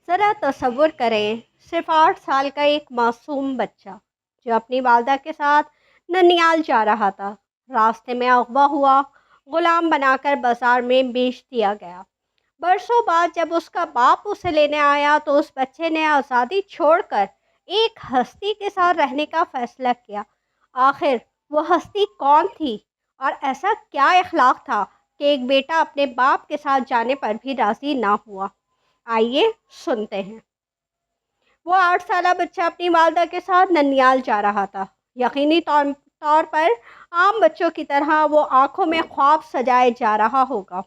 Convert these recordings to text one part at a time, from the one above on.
ذرا تصور کریں، صرف 8 سال کا ایک معصوم بچہ جو اپنی والدہ کے ساتھ ننیال جا رہا تھا، راستے میں اغوا ہوا، غلام بنا کر بازار میں بیچ دیا گیا۔ برسوں بعد جب اس کا باپ اسے لینے آیا تو اس بچے نے آزادی چھوڑ کر ایک ہستی کے ساتھ رہنے کا فیصلہ کیا۔ آخر وہ ہستی کون تھی اور ایسا کیا اخلاق تھا کہ ایک بیٹا اپنے باپ کے ساتھ جانے پر بھی راضی نہ ہوا؟ آئیے سنتے ہیں۔ وہ 8 سالہ بچہ اپنی والدہ کے ساتھ ننیال جا رہا تھا۔ یقینی طور پر عام بچوں کی طرح وہ آنکھوں میں خواب سجائے جا رہا ہوگا۔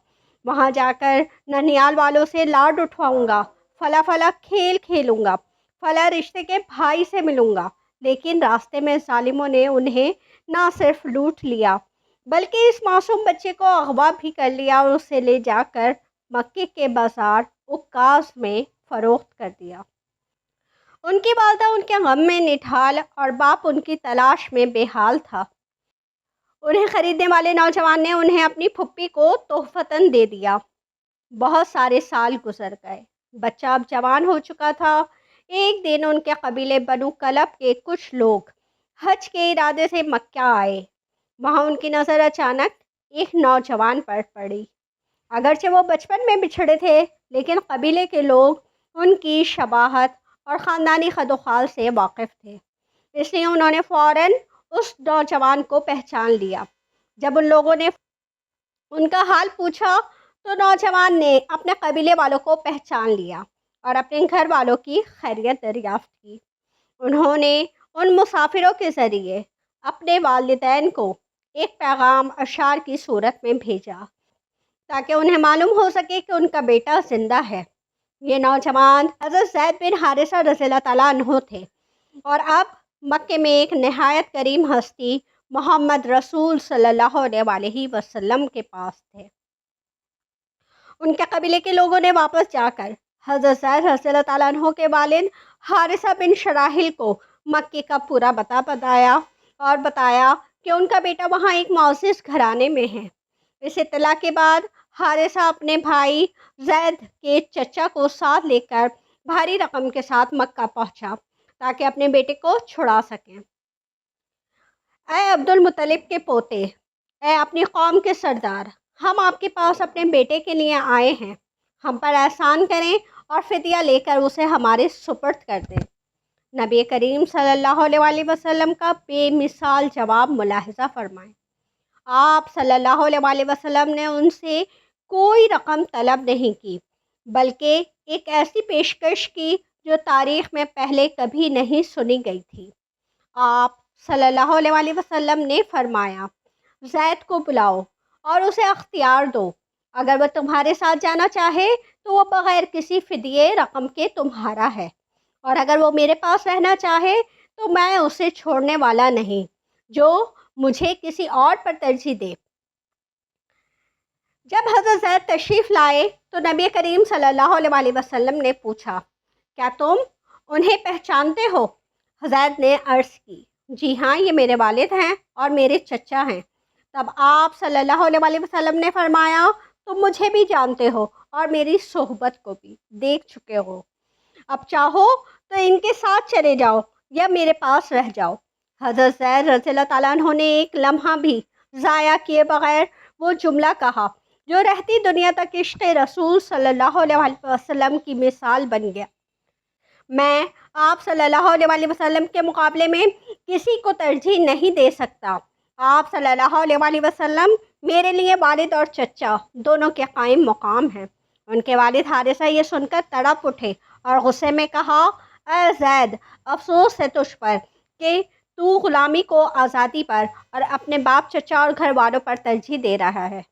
وہاں جا کر ننیال والوں سے لاڈ اٹھواؤں گا، فلاں فلاں کھیل کھیلوں گا، فلاں رشتے کے بھائی سے ملوں گا۔ لیکن راستے میں ظالموں نے انہیں نہ صرف لوٹ لیا بلکہ اس معصوم بچے کو اغوا بھی کر لیا اور اسے لے جا کر مکے کے بازار عکاظ میں فروخت کر دیا۔ ان کی والدہ ان کے غم میں نڈھال اور باپ ان کی تلاش میں بے حال تھا۔ انہیں خریدنے والے نوجوان نے انہیں اپنی پھپھی کو تحفتاً دے دیا۔ بہت سارے سال گزر گئے، بچہ اب جوان ہو چکا تھا۔ ایک دن ان کے قبیلے بنو کلب کے کچھ لوگ حج کے ارادے سے مکہ آئے۔ وہاں ان کی نظر اچانک ایک نوجوان پر پڑی۔ اگرچہ وہ بچپن میں بچھڑے تھے لیکن قبیلے کے لوگ ان کی شباہت اور خاندانی خد و خال سے واقف تھے، اس لیے انہوں نے فوراً اس نوجوان کو پہچان لیا۔ جب ان لوگوں نے ان کا حال پوچھا تو نوجوان نے اپنے قبیلے والوں کو پہچان لیا اور اپنے گھر والوں کی خیریت دریافت کی۔ انہوں نے ان مسافروں کے ذریعے اپنے والدین کو ایک پیغام اشعار کی صورت میں بھیجا تاکہ انہیں معلوم ہو سکے کہ ان کا بیٹا زندہ ہے۔ یہ نوجوان حضرت زید بن حارثہ رضی اللہ تعالیٰ عنہ تھے اور اب مکے میں ایک نہایت کریم ہستی محمد رسول صلی اللہ علیہ وآلہ وسلم کے پاس تھے۔ ان کے قبیلے کے لوگوں نے واپس جا کر حضرت زید رضی اللہ تعالیٰ عنہ کے والد حارثہ بن شراحل کو مکے کا پورا بتایا اور بتایا کہ ان کا بیٹا وہاں ایک معزز گھرانے میں ہے۔ اس اطلاع کے بعد حارثہ اپنے بھائی زید کے چچا کو ساتھ لے کر بھاری رقم کے ساتھ مکہ پہنچا تاکہ اپنے بیٹے کو چھڑا سکیں۔ اے عبد المطلب کے پوتے، اے اپنی قوم کے سردار، ہم آپ کے پاس اپنے بیٹے کے لیے آئے ہیں، ہم پر احسان کریں اور فدیہ لے کر اسے ہمارے سپرد کر دیں۔ نبی کریم صلی اللہ علیہ وآلہ وسلم کا بے مثال جواب ملاحظہ فرمائیں۔ آپ صلی اللہ علیہ وآلہ وسلم نے ان سے کوئی رقم طلب نہیں کی بلکہ ایک ایسی پیشکش کی جو تاریخ میں پہلے کبھی نہیں سنی گئی تھی۔ آپ صلی اللہ علیہ وآلہ وسلم نے فرمایا، زید کو بلاؤ اور اسے اختیار دو، اگر وہ تمہارے ساتھ جانا چاہے تو وہ بغیر کسی فدیے رقم کے تمہارا ہے، اور اگر وہ میرے پاس رہنا چاہے تو میں اسے چھوڑنے والا نہیں جو مجھے کسی اور پر ترجیح دے۔ جب حضرت زید تشریف لائے تو نبی کریم صلی اللہ علیہ وآلہ وسلم نے پوچھا، کیا تم انہیں پہچانتے ہو؟ زید نے عرض کی، جی ہاں، یہ میرے والد ہیں اور میرے چچا ہیں۔ تب آپ صلی اللہ علیہ وآلہ وسلم نے فرمایا، تم مجھے بھی جانتے ہو اور میری صحبت کو بھی دیکھ چکے ہو، اب چاہو تو ان کے ساتھ چلے جاؤ یا میرے پاس رہ جاؤ۔ حضرت زید رضی اللہ تعالیٰ عنہ نے ایک لمحہ بھی ضائع کیے بغیر وہ جملہ کہا جو رہتی دنیا تک عشق رسول صلی اللہ علیہ وآلہ وسلم کی مثال بن گیا۔ میں آپ صلی اللہ علیہ وآلہ وسلم کے مقابلے میں کسی کو ترجیح نہیں دے سکتا۔ آپ صلی اللہ علیہ وآلہ وسلم میرے لیے والد اور چچا دونوں کے قائم مقام ہیں۔ ان کے والد حارثہ یہ سن کر تڑپ اٹھے اور غصے میں کہا، اے زید، افسوس ہے تجھ پر کہ تو غلامی کو آزادی پر اور اپنے باپ، چچا اور گھر والوں پر ترجیح دے رہا ہے۔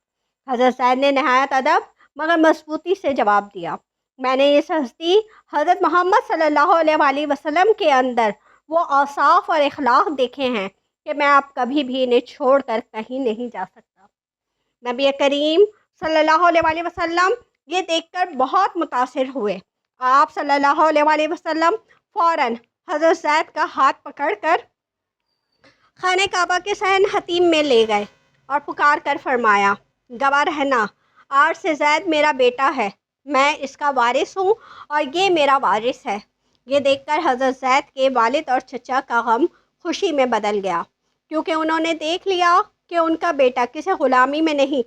حضرت زید نے نہایت ادب مگر مضبوطی سے جواب دیا، میں نے اس ہستی حضرت محمد صلی اللہ علیہ وآلہ وسلم کے اندر وہ اوصاف اور اخلاق دیکھے ہیں کہ میں اب کبھی بھی انہیں چھوڑ کر کہیں نہیں جا سکتا۔ نبی کریم صلی اللہ علیہ وآلہ وسلم یہ دیکھ کر بہت متاثر ہوئے۔ آپ صلی اللہ علیہ وآلہ وسلم فوراً حضرت زید کا ہاتھ پکڑ کر خانہ کعبہ کے صحن حتیم میں لے گئے اور پکار کر فرمایا، گواہ رہنا، آج سے زید میرا بیٹا ہے۔ میں اس کا وارث ہوں اور یہ میرا وارث ہے۔ یہ دیکھ کر حضرت زید کے والد اور چچا کا غم خوشی میں بدل گیا، کیونکہ انہوں نے دیکھ لیا کہ ان کا بیٹا کسی غلامی میں نہیں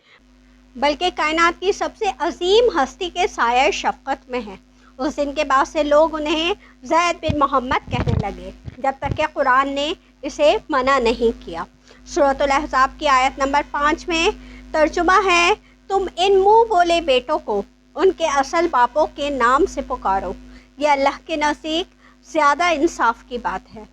بلکہ کائنات کی سب سے عظیم ہستی کے سایہ شفقت میں ہے۔ اس دن کے بعد سے لوگ انہیں زید بن محمد کہنے لگے، جب تک کہ قرآن نے اسے منع نہیں کیا۔ سورۃ الاحزاب کی آیت نمبر 5 میں ترجمہ ہے، تم ان منہ بولے بیٹوں کو ان کے اصل باپوں کے نام سے پکارو، یہ اللہ کے نزدیک زیادہ انصاف کی بات ہے۔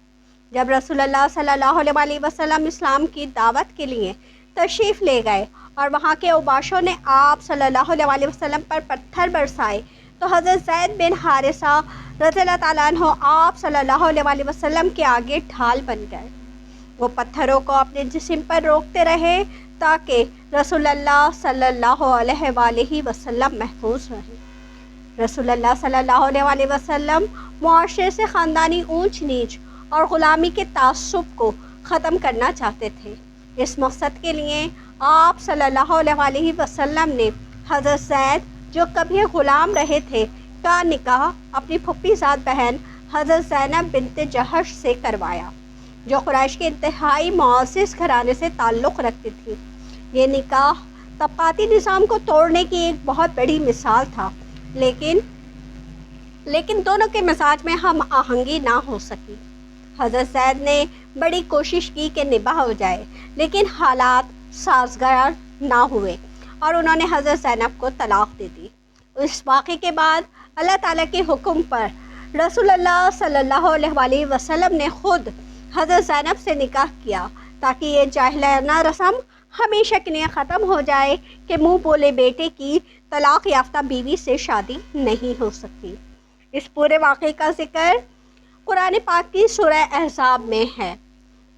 جب رسول اللہ صلی اللہ علیہ وسلم اسلام کی دعوت کے لیے تشریف لے گئے اور وہاں کے اوباشوں نے آپ صلی اللہ علیہ وسلم پر پتھر برسائے تو حضرت زید بن حارثہ رضی اللہ تعالیٰ عنہ آپ صلی اللہ علیہ وسلم کے آگے ڈھال بن گئے۔ وہ پتھروں کو اپنے جسم پر روکتے رہے تاکہ رسول اللہ صلی اللہ علیہ وآلہ وسلم محفوظ رہے۔ رسول اللہ صلی اللہ علیہ وسلم معاشرے سے خاندانی اونچ نیچ اور غلامی کے تعصب کو ختم کرنا چاہتے تھے۔ اس مقصد کے لیے آپ صلی اللہ علیہ وسلم نے حضرت زید جو کبھی غلام رہے تھے کا نکاح اپنی پھوپھی زاد بہن حضرت زینب بنت جہش سے کروایا، جو قریش کے انتہائی معزز گھرانے سے تعلق رکھتی تھی۔ یہ نکاح طبقاتی نظام کو توڑنے کی ایک بہت بڑی مثال تھا، لیکن دونوں کے مزاج میں ہم آہنگی نہ ہو سکی۔ حضرت زید نے بڑی کوشش کی کہ نباہ ہو جائے، لیکن حالات سازگار نہ ہوئے اور انہوں نے حضرت زینب کو طلاق دے دی۔ اس واقعے کے بعد اللہ تعالیٰ کے حکم پر رسول اللہ صلی اللہ علیہ وسلم نے خود حضرت زینب سے نکاح کیا تاکہ یہ جاہلانہ رسم ہمیشہ کے لیے ختم ہو جائے کہ منہ بولے بیٹے کی طلاق یافتہ بیوی سے شادی نہیں ہو سکتی۔ اس پورے واقعے کا ذکر قرآن پاک کی سورہ احزاب میں ہے۔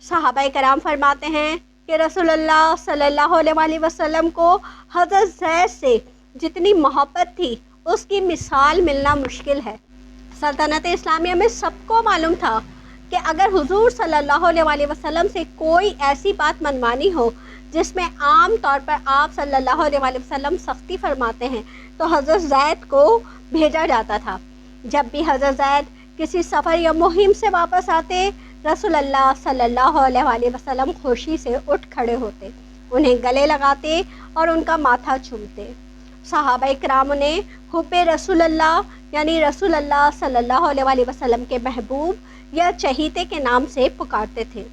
صحابہ کرام فرماتے ہیں کہ رسول اللہ صلی اللہ علیہ وسلم کو حضرت زید سے جتنی محبت تھی اس کی مثال ملنا مشکل ہے۔ سلطنت اسلامیہ میں سب کو معلوم تھا کہ اگر حضور صلی اللہ علیہ وسلم سے کوئی ایسی بات منوانی ہو جس میں عام طور پر آپ صلی اللہ علیہ وسلم سختی فرماتے ہیں تو حضرت زید کو بھیجا جاتا تھا۔ جب بھی حضرت زید کسی سفر یا مہم سے واپس آتے، رسول اللہ صلی اللہ علیہ وسلم خوشی سے اٹھ کھڑے ہوتے، انہیں گلے لگاتے اور ان کا ماتھا چومتے۔ صحابہ کرام نے حب رسول اللہ یعنی رسول اللہ صلی اللہ علیہ وسلم کے محبوب یا چہیتے کے نام سے پکارتے تھے۔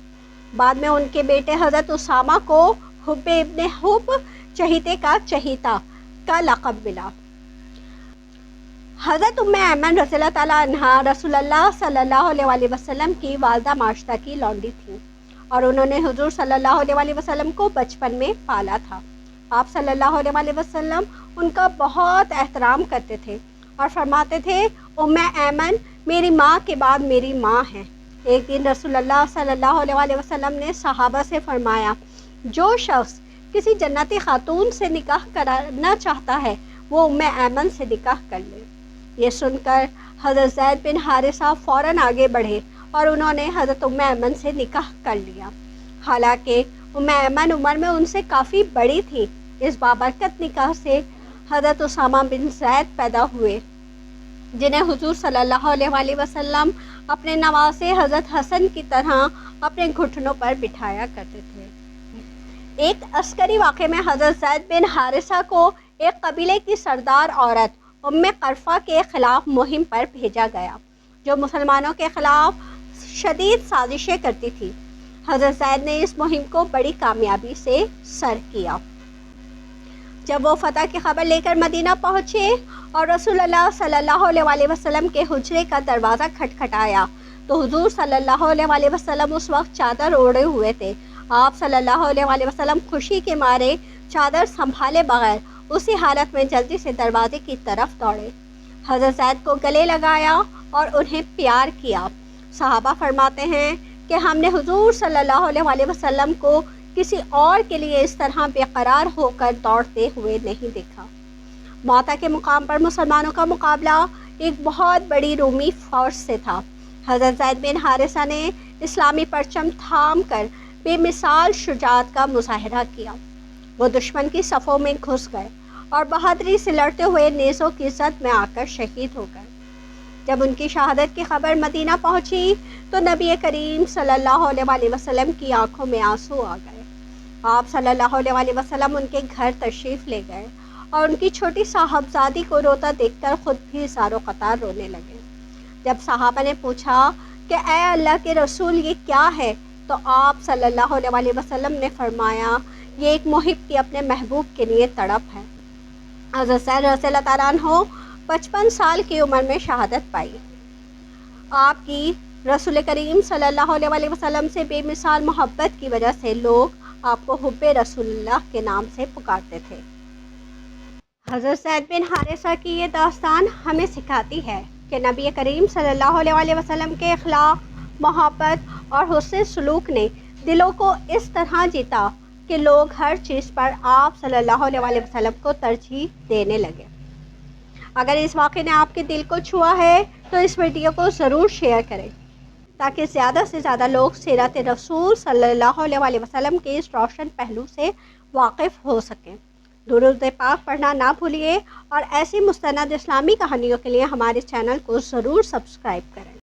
بعد میں ان کے بیٹے حضرت اسامہ کو حب ابن حب، چہیتے کا چہیتا کا لقب ملا۔ حضرت ام ایمن رضی اللہ تعالیٰ عنہ رسول اللہ صلی اللہ علیہ وسلم کی والدہ ماشطہ کی لونڈی تھیں اور انہوں نے حضور صلی اللہ علیہ وسلم کو بچپن میں پالا تھا۔ آپ صلی اللہ علیہ وسلم ان کا بہت احترام کرتے تھے اور فرماتے تھے، ام ایمن میری ماں کے بعد میری ماں ہے۔ ایک دن رسول اللہ صلی اللہ علیہ وسلم نے صحابہ سے فرمایا، جو شخص کسی جنتی خاتون سے نکاح کرنا چاہتا ہے وہ ام ایمن سے نکاح کر لے۔ یہ سن کر حضرت زید بن حارثہ فوراً آگے بڑھے اور انہوں نے حضرت ام ایمن سے نکاح کر لیا۔ حالانکہ ام ایمن عمر میں ان سے کافی بڑی تھی۔ اس بابرکت نکاح سے حضرت اسامہ بن زید پیدا ہوئے، جنہیں حضور صلی اللہ علیہ وسلم اپنے نواسے حضرت حسن کی طرح اپنے گھٹنوں پر بٹھایا کرتے تھے۔ ایک عسکری واقعے میں حضرت زید بن حارثہ کو ایک قبیلے کی سردار عورت ام قرفہ کے خلاف مہم پر بھیجا گیا، جو مسلمانوں کے خلاف شدید سازشیں کرتی تھی۔ حضرت زید نے اس مہم کو بڑی کامیابی سے سر کیا۔ جب وہ فتح کی خبر لے کر مدینہ پہنچے اور رسول اللہ صلی اللہ علیہ وسلم کے حجرے کا دروازہ کھٹکھٹایا تو حضور صلی اللہ علیہ وسلم اس وقت چادر اوڑھے ہوئے تھے۔ آپ صلی اللہ علیہ وسلم خوشی کے مارے چادر سنبھالے بغیر اسی حالت میں جلدی سے دروازے کی طرف دوڑے، حضرت زید کو گلے لگایا اور انہیں پیار کیا۔ صحابہ فرماتے ہیں کہ ہم نے حضور صلی اللہ علیہ وسلم کو کسی اور کے لیے اس طرح بے قرار ہو کر دوڑتے ہوئے نہیں دیکھا۔ موتا کے مقام پر مسلمانوں کا مقابلہ ایک بہت بڑی رومی فورس سے تھا۔ حضرت زید بن حارثہ نے اسلامی پرچم تھام کر بے مثال شجاعت کا مظاہرہ کیا۔ وہ دشمن کی صفوں میں گھس گئے اور بہادری سے لڑتے ہوئے نیزوں کی زد میں آ کر شہید ہو گئے۔ جب ان کی شہادت کی خبر مدینہ پہنچی تو نبی کریم صلی اللہ علیہ وسلم کی آنکھوں میں آنسو آ گئے۔ آپ صلی اللہ علیہ وسلم ان کے گھر تشریف لے گئے اور ان کی چھوٹی صاحبزادی کو روتا دیکھ کر خود بھی زار و قطار رونے لگے۔ جب صحابہ نے پوچھا کہ اے اللہ کے رسول یہ کیا ہے، تو آپ صلی اللہ علیہ وسلم نے فرمایا یہ ایک محب کی اپنے محبوب کے لیے تڑپ ہے۔ حضرت زید رضی اللہ تعالیٰ عنہ 55 سال کی عمر میں شہادت پائی۔ آپ کی رسول کریم صلی اللہ علیہ وسلم سے بے مثال محبت کی وجہ سے لوگ آپ کو حب رسول اللہ کے نام سے پکارتے تھے۔ حضرت زید بن حارثہ کی یہ داستان ہمیں سکھاتی ہے کہ نبی کریم صلی اللہ علیہ وسلم کے اخلاق، محبت اور حسن سلوک نے دلوں کو اس طرح جیتا کہ لوگ ہر چیز پر آپ صلی اللہ علیہ وسلم کو ترجیح دینے لگے۔ اگر اس واقعے نے آپ کے دل کو چھوا ہے تو اس ویڈیو کو ضرور شیئر کریں تاکہ زیادہ سے زیادہ لوگ سیرت رسول صلی اللہ علیہ وسلم کے اس روشن پہلو سے واقف ہو سکیں۔ درود پاک پڑھنا نہ بھولیے اور ایسی مستند اسلامی کہانیوں کے لیے ہمارے چینل کو ضرور سبسکرائب کریں۔